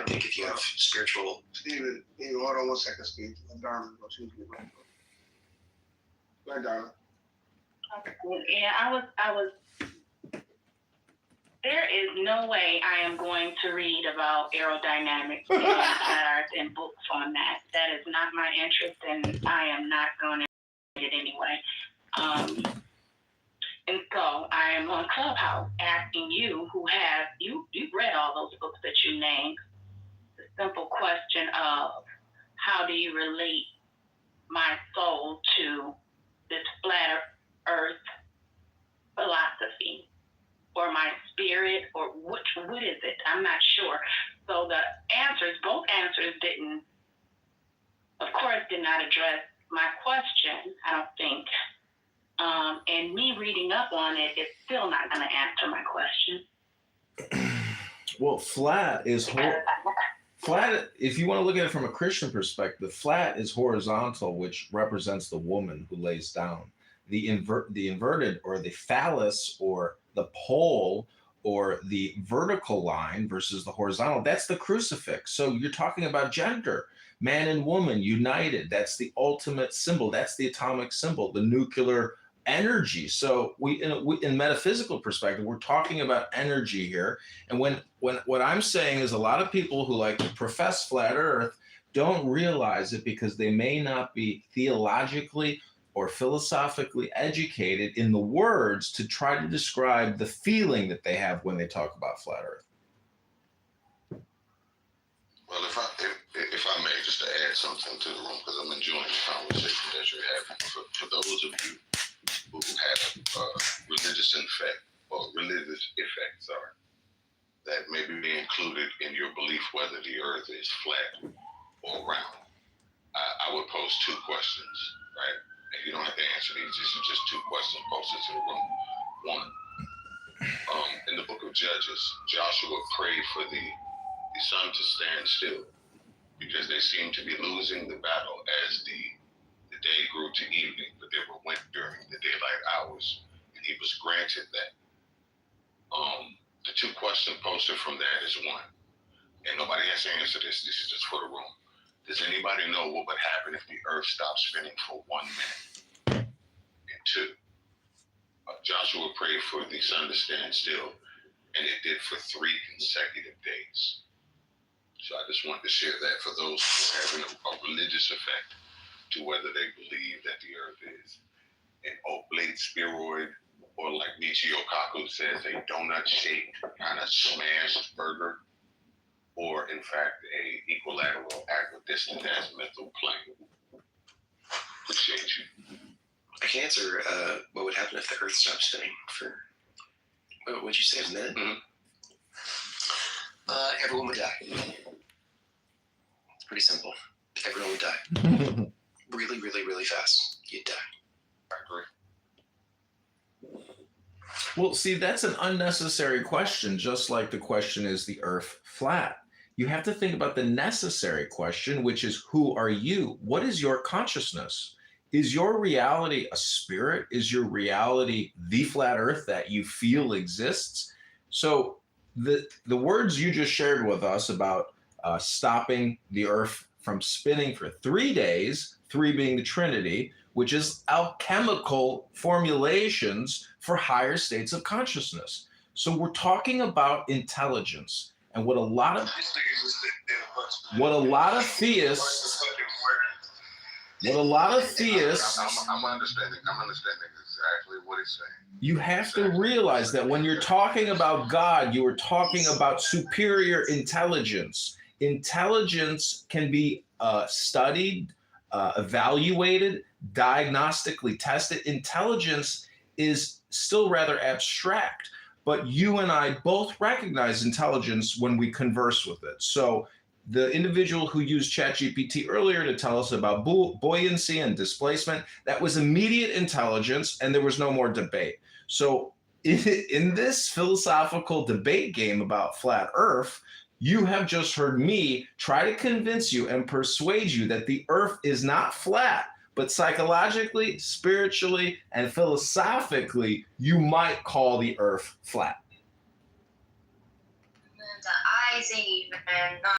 think if you have spiritual... Steven, hold on 1 second, Steve. Darling, go choose me. Go ahead, darling. Yeah, I was. There is no way I am going to read about aerodynamics and flat earth and books on that. That is not my interest, and I am not going to read it anyway. And so I am on Clubhouse asking you, you've read all those books that you named, the simple question of how do you relate my soul to this flat earth philosophy, or my spirit, or what is it? I'm not sure. So the both answers did not address my question, I don't think. And me reading up on it is still not going to answer my question. Well, flat, if you want to look at it from a Christian perspective, flat is horizontal, which represents the woman who lays down. The inverted, or the phallus, or the pole, or the vertical line versus the horizontal, that's the crucifix. So you're talking about gender, man and woman united. That's the ultimate symbol. That's the atomic symbol, the nuclear energy. So in metaphysical perspective, we're talking about energy here. And when what I'm saying is, a lot of people who like to profess flat earth don't realize it because they may not be theologically or philosophically educated in the words to try to describe the feeling that they have when they talk about flat earth. Well, if I may, just to add something to the room, because I'm enjoying the conversation that you're having. For those of you who have religious effects that may be included in your belief whether the earth is flat or round, I would pose two questions, right? And you don't have to answer these. These are just two questions posted to the room. One, in the book of Judges, Joshua prayed for the sun to stand still because they seemed to be losing the battle as the day grew to evening, but they were went during the daylight hours, and he was granted that. The two questions posted from that is one, and nobody has to answer this. This is just for the room. Does anybody know what would happen if the earth stopped spinning for 1 minute? And two, Joshua prayed for the sun to stand still, and it did for 3 consecutive days. So I just wanted to share that for those who are having a religious effect to whether they believe that the earth is an oblate spheroid, or like Michio Kaku says, a donut-shaped kind of smashed burger, or in fact a equilateral equidistant azimuthal plane. Appreciate you. I can answer what would happen if the earth stopped spinning for, what would you say, a minute? Mm-hmm. Everyone would die. It's pretty simple. Everyone would die. Really, really, really fast. You'd die. I agree. Well, see, that's an unnecessary question, just like the question, is the earth flat? You have to think about the necessary question, which is, who are you? What is your consciousness? Is your reality a spirit? Is your reality the flat earth that you feel exists? So the words you just shared with us about stopping the earth from spinning for 3 days, 3 being the Trinity, which is alchemical formulations for higher states of consciousness. So we're talking about intelligence. And what a lot of theists, I'm understanding exactly what he's saying. You have to realize that when you're talking about God, you are talking about superior intelligence. Intelligence can be studied, evaluated, diagnostically tested. Intelligence is still rather abstract, but you and I both recognize intelligence when we converse with it. So the individual who used ChatGPT earlier to tell us about buoyancy and displacement, that was immediate intelligence, and there was no more debate. So in this philosophical debate game about flat earth, you have just heard me try to convince you and persuade you that the earth is not flat, but psychologically, spiritually, and philosophically, you might call the earth flat. The eyes ain't even